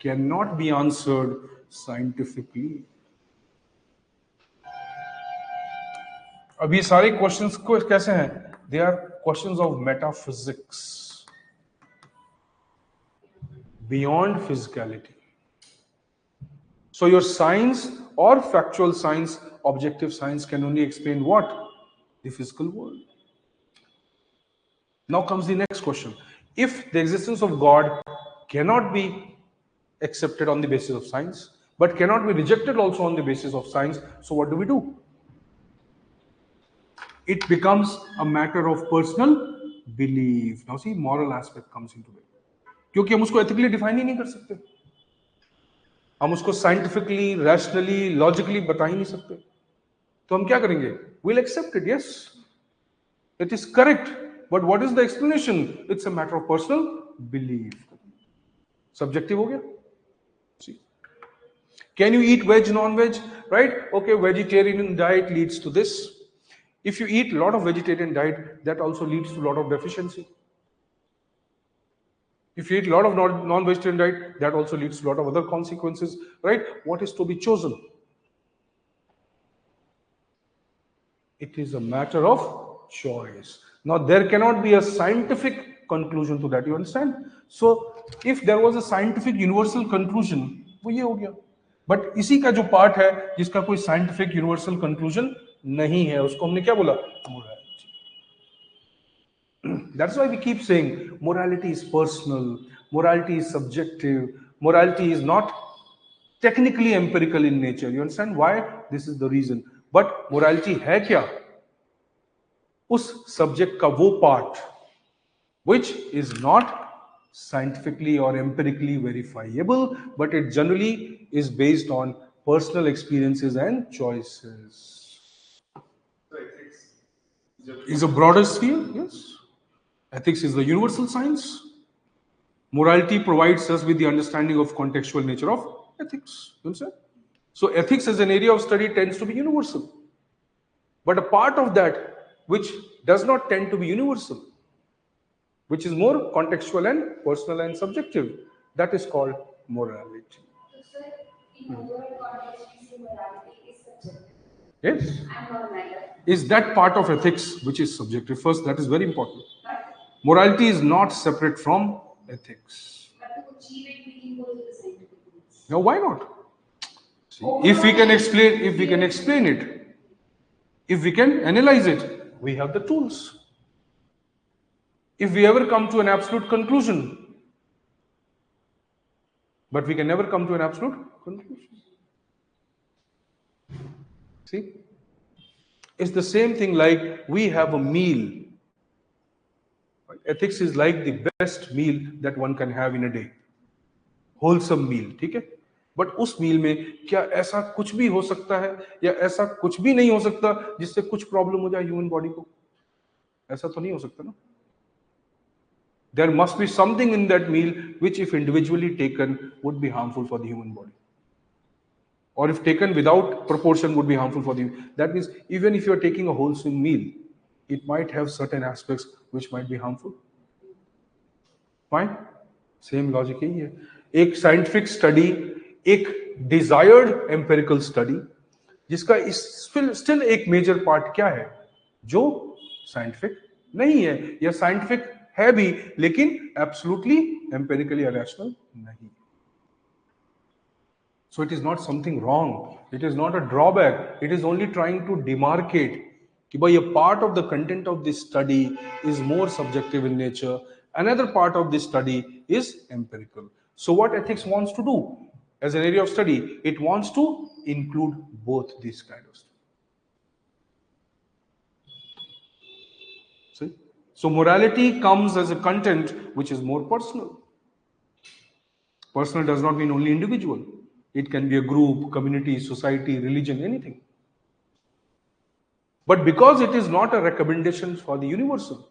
cannot be answered scientifically. अब ये सारे क्वेश्चंस को कैसे हैं? They are questions of metaphysics, beyond physicality. So your science or factual science, objective science can only explain what? The physical world. Now comes the next question. If the existence of God cannot be accepted on the basis of science, but cannot be rejected also on the basis of science, so what do we do? It becomes a matter of personal belief. Now see, moral aspect comes into it. क्योंकि हम उसको ethically define ही नहीं कर सकते, हम उसको scientifically, rationally, logically बता ही नहीं सकते, तो हम क्या करेंगे? Will accept it. Yes, it is correct, but what is the explanation? It's a matter of personal belief. Subjective हो गया. Can you eat veg, non veg? Right, okay, vegetarian diet leads to this. If you eat lot of vegetarian diet, that also leads to lot of deficiency. If you eat a lot of non-vegetarian diet, that also leads to a lot of other consequences, right? What is to be chosen? It is a matter of choice. Now, there cannot be a scientific conclusion to that, you understand? So, if there was a scientific universal conclusion, वो ये हो गया. But इसी का जो part है, जिसका कोई scientific universal conclusion नहीं है, उसको हमने क्या बोला? Morality. That's why we keep saying morality is personal, morality is subjective, morality is not technically empirical in nature. You understand why? This is the reason. But morality है क्या? उस subject का वो part which is not scientifically or empirically verifiable, but it generally is based on personal experiences and choices. So ethics Is a broader sphere, yes. Ethics is the universal science. Morality provides us with the understanding of contextual nature of ethics. You understand? So ethics as an area of study tends to be universal. But a part of that which does not tend to be universal, which is more contextual and personal and subjective, that is called morality. So, sir, in overall context, we say morality is subjective Yes. and not matter. Is that part of ethics which is subjective? First, that is very important. But, Morality is not separate from ethics. but to achieve it, we can go to the scientific means. Now, why not? See, if we can explain it, if we can analyze it, we have the tools. If we ever come to an absolute conclusion, but we can never come to an absolute conclusion. See, it's the same thing like we have a meal Ethics is like the best meal that one can have in a day. Wholesome meal, ठीक है. But उस मील में क्या ऐसा कुछ भी हो सकता है या ऐसा कुछ भी नहीं हो सकता जिससे कुछ प्रॉब्लम हो जाए ह्यूमन बॉडी को? ऐसा तो नहीं हो सकता ना. There must be something in that meal which, if individually taken, would be harmful for the human body, or if taken without proportion, would be harmful for the. That means even if you are taking a wholesome meal, it might have certain aspects which might be harmful. Fine. Same logic यही है. एक scientific study, एक desired empirical study, जिसका still एक major part क्या है, जो scientific नहीं है, या साइंटिफिक है भी लेकिन एब्सोल्युटली एम्पेरिकली रैशनल नहीं. So it is not something wrong. It is not a drawback. It is only trying to demarcate कि भाई a part of the content of this study is more subjective in nature. Another part of this study is empirical. So what ethics wants to do as an area of study? It wants to include both these kind of stuff. See? So morality comes as a content which is more personal. Personal does not mean only individual. It can be a group, community, society, religion, anything. But because it is not a recommendation for the universal,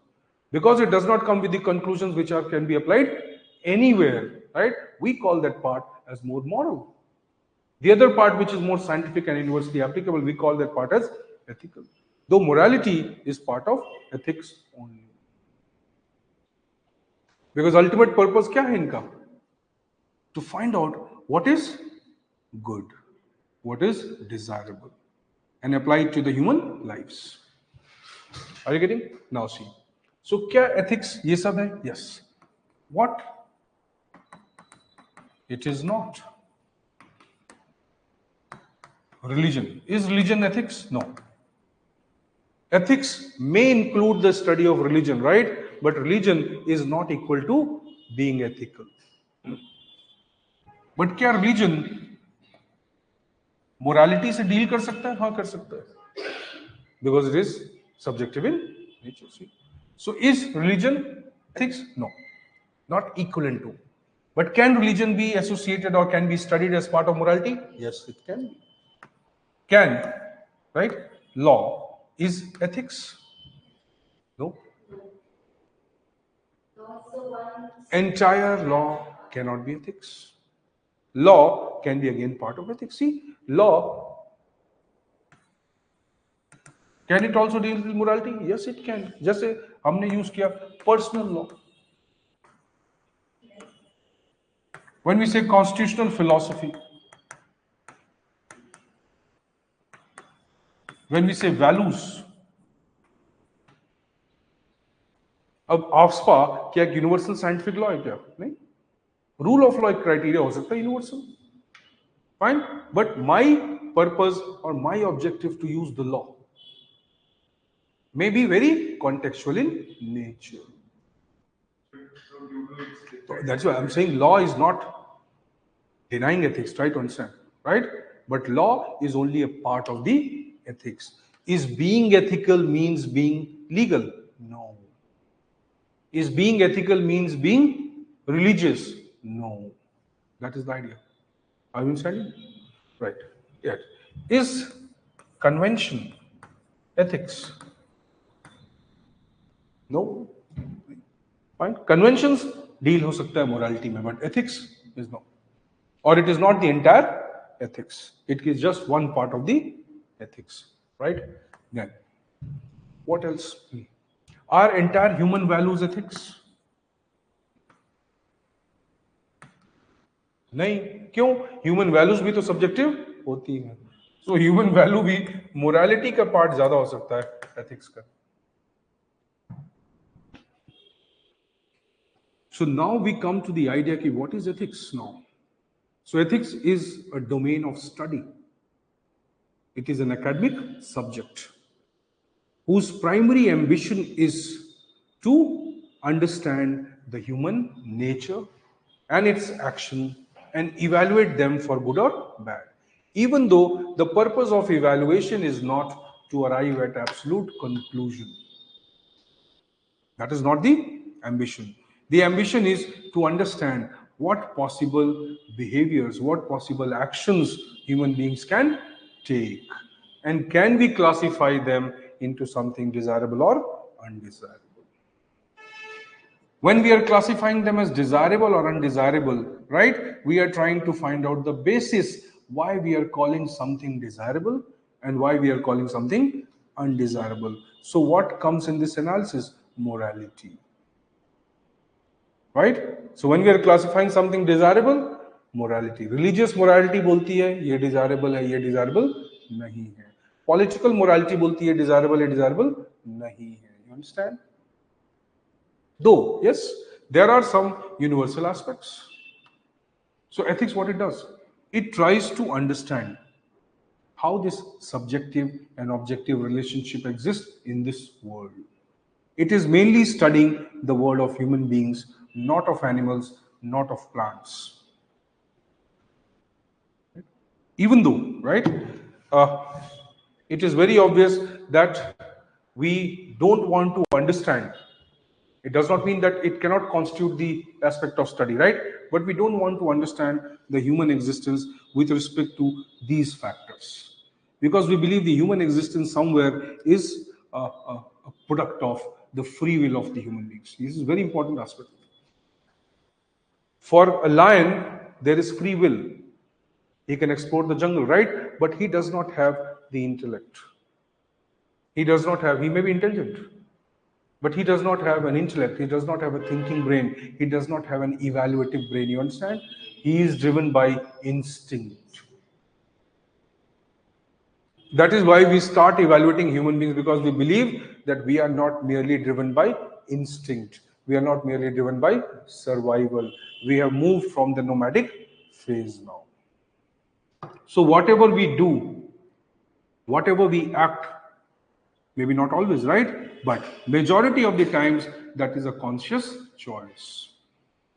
because it does not come with the conclusions which can be applied anywhere, right? We call that part as more moral. The other part, which is more scientific and universally applicable, we call that part as ethical. Though morality is part of ethics only. Because ultimate purpose क्या है इनका? To find out what is good, what is desirable, and apply it to the human lives. Are you getting? Now see. So क्या ethics ये सब है? Yes. What it is not. Religion. Is religion ethics? No. Ethics may include the study of religion, right? But religion is not equal to being ethical. But क्या religion morality से deal कर सकता है? हाँ, कर सकता है. Because it is subjective in nature. See? So is religion ethics? No. Not equivalent to. But can religion be associated or can be studied as part of morality? Yes, it can be. Can, right? Law is ethics? No. Entire law cannot be ethics. Law can be again part of ethics. See, law, can it also deal with morality? Yes, it can. जैसे हमने use किया personal law. When we say constitutional philosophy, when we say values, अब आफ्सपा क्या एक universal scientific law है क्या? नहीं. Rule of law एक क्राइटेरिया हो सकता है universal. Fine. But my purpose और my objective to use the law may be very contextual in nature. That's why I'm saying law is not denying ethics. Try to understand, right? But law is only a part of the ethics. Is being ethical means being legal? No. Is being ethical means being religious? No. That is the idea. Are you understanding? Right. Yet. Is convention ethics? No. Fine. Conventions deal हो सकता है morality में, but ethics is no. Or it is not the entire ethics. It is just one part of the ethics. Right? Then, what else? Are entire human values ethics? नहीं. क्यों? Human values भी तो subjective होती हैं. So human value भी morality का part ज्यादा हो सकता है ethics का. So now we come to the idea कि what is ethics now? So ethics is a domain of study. It is an academic subject whose primary ambition is to understand the human nature and its action and evaluate them for good or bad. Even though the purpose of evaluation is not to arrive at absolute conclusion. That is not the ambition. The ambition is to understand what possible behaviors, what possible actions human beings can take, and can we classify them into something desirable or undesirable. When we are classifying them as desirable or undesirable, right, we are trying to find out the basis why we are calling something desirable and why we are calling something undesirable. So what comes in this analysis? Morality. Right? So when we are classifying something desirable, morality. Religious morality बोलती है ये desirable है, ये desirable नहीं है. Political morality बोलती है desirable है, desirable नहीं है. You understand? Though, yes, there are some universal aspects. So ethics, what it does? It tries to understand how this subjective and objective relationship exists in this world. It is mainly studying the world of human beings, not of animals, not of plants. Even though, right, it is very obvious that we don't want to understand. It does not mean that it cannot constitute the aspect of study, right? But we don't want to understand the human existence with respect to these factors. Because we believe the human existence somewhere is a product of the free will of the human beings. This is a very important aspect. For a lion, there is free will. He can explore the jungle, right? But he does not have the intellect. He may be intelligent, but he does not have an intellect. He does not have a thinking brain. He does not have an evaluative brain. You understand? He is driven by instinct. That is why we start evaluating human beings, because we believe that we are not merely driven by instinct. We are not merely driven by survival. We have moved from the nomadic phase now. So whatever we do, whatever we act, maybe not always, right? But majority of the times, that is a conscious choice.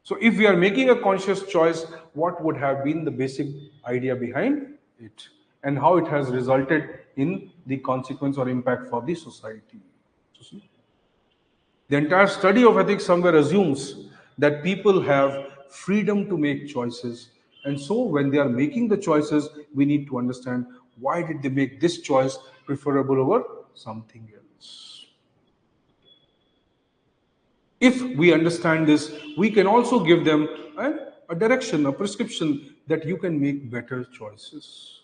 So if we are making a conscious choice, what would have been the basic idea behind it, and how it has resulted in the consequence or impact for the society. So see, the entire study of ethics somewhere assumes that people have freedom to make choices. And so when they are making the choices, we need to understand why did they make this choice preferable over something else. If we understand this, we can also give them a direction, a prescription that you can make better choices.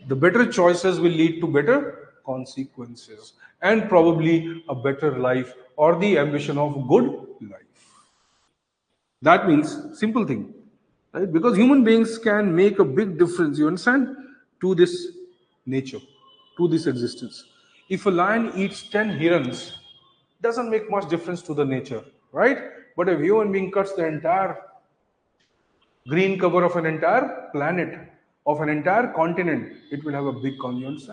The better choices will lead to better consequences and probably a better life or the ambition of good life. That means simple thing, right? Because human beings can make a big difference, you understand, to this nature, to this existence. If a lion eats 10 herons, doesn't make much difference to the nature, right? But if a human being cuts the entire green cover of an entire planet, of an entire continent, it will have a big consequence.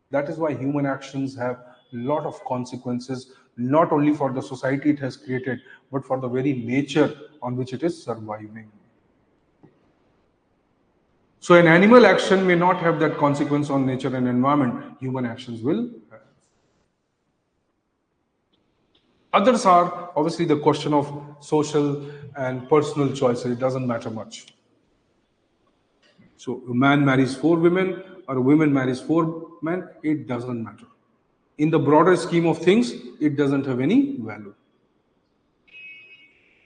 That is why human actions have a lot of consequences, not only for the society it has created, but for the very nature on which it is surviving. So an animal action may not have that consequence on nature and environment. Human actions will have. Others are obviously the question of social and personal choices. It doesn't matter much. So a man marries 4 women or a woman marries 4 men, it doesn't matter. In the broader scheme of things, it doesn't have any value.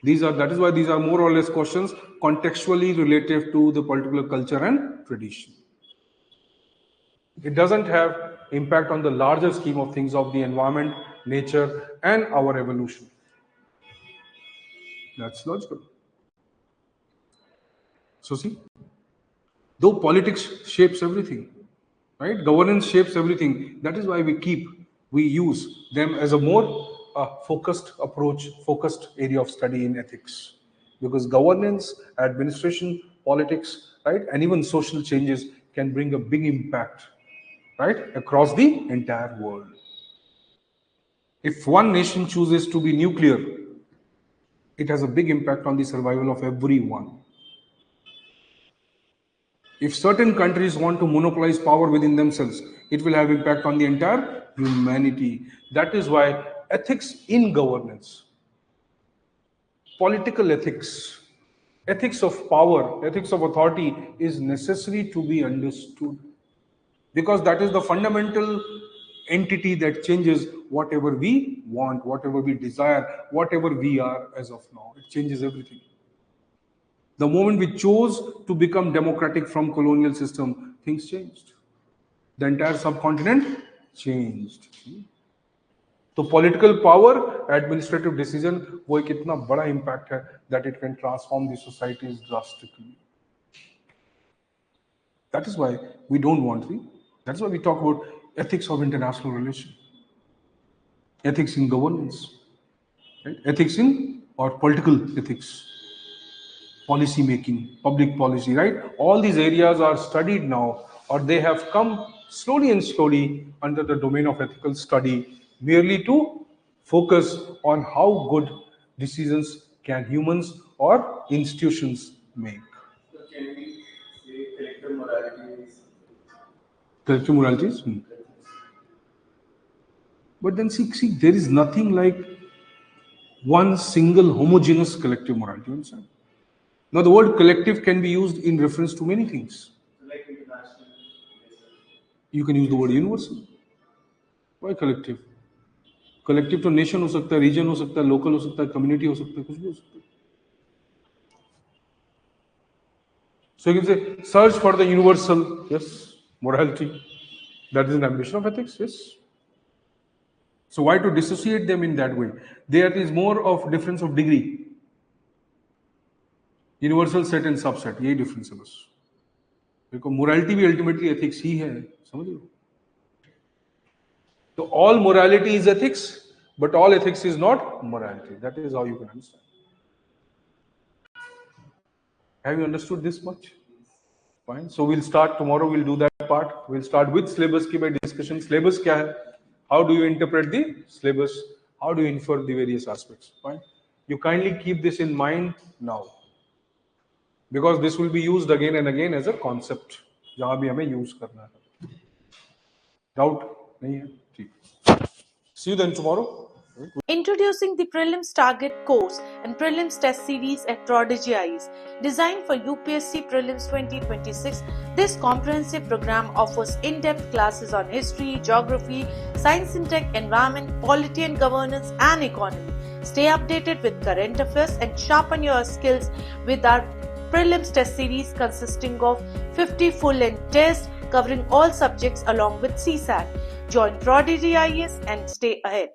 That is why these are more or less questions contextually relative to the particular culture and tradition. It doesn't have impact on the larger scheme of things of the environment, nature, and our evolution. That's logical. So see, though politics shapes everything, right? Governance shapes everything. That is why we use them as a more focused approach, focused area of study in ethics. Because governance, administration, politics, right, and even social changes can bring a big impact, right, across the entire world. If one nation chooses to be nuclear, it has a big impact on the survival of everyone. If certain countries want to monopolize power within themselves, it will have impact on the entire humanity. That is why ethics in governance, political ethics, ethics of power, ethics of authority is necessary to be understood, because that is the fundamental entity that changes whatever we want, whatever we desire, whatever we are as of now. It changes everything. The moment we chose to become democratic from colonial system, things changed. The entire subcontinent changed. तो political power, administrative decision, वो एक इतना बड़ा impact है that it can transform the societies drastically. That is why we don't want the. That's why we talk about ethics of international relation, ethics in governance, right? Ethics in or political ethics, policy making, public policy, right? All these areas are studied now, or they have come slowly and slowly under the domain of ethical study, merely to focus on how good decisions can humans or institutions make. So can we say collective morality is Collective moralities. But then see, there is nothing like one single homogeneous collective morality. You understand? Now, the word collective can be used in reference to many things. like international? You can use the word universal. Why collective? Collective तो nation हो सकता है, reason हो सकता है, local हो सकता है, कम्युनिटी हो सकता है, कुछ भी हो सकता है. So you can say search for the universal, yes, morality. That is an ambition of ethics, yes. So why to dissociate them in that way? There is more of difference of degree. Universal set and subset, यही difference है बस. Because morality भी ultimately ethics ही है, समझ लो. So all morality is ethics, but all ethics is not morality. That is how you can understand. Have you understood this much? Fine. So we'll start tomorrow. We'll do that part. We'll start with syllabus की by discussion. Syllabus क्या है? How do you interpret the syllabus? How do you infer the various aspects? Fine. You kindly keep this in mind now, because this will be used again and again as a concept. जहाँ भी हमें use करना है. Doubt नहीं है? ठीक. See you then tomorrow. Introducing the Prelims Target course and Prelims Test Series at Prodigy IS. Designed for UPSC Prelims 2026, this comprehensive program offers in-depth classes on history, geography, science and tech, environment, polity and governance, and economy. Stay updated with current affairs and sharpen your skills with our Prelims Test Series consisting of 50 full-length tests covering all subjects along with CSAT. Join Prodigy IS and stay ahead.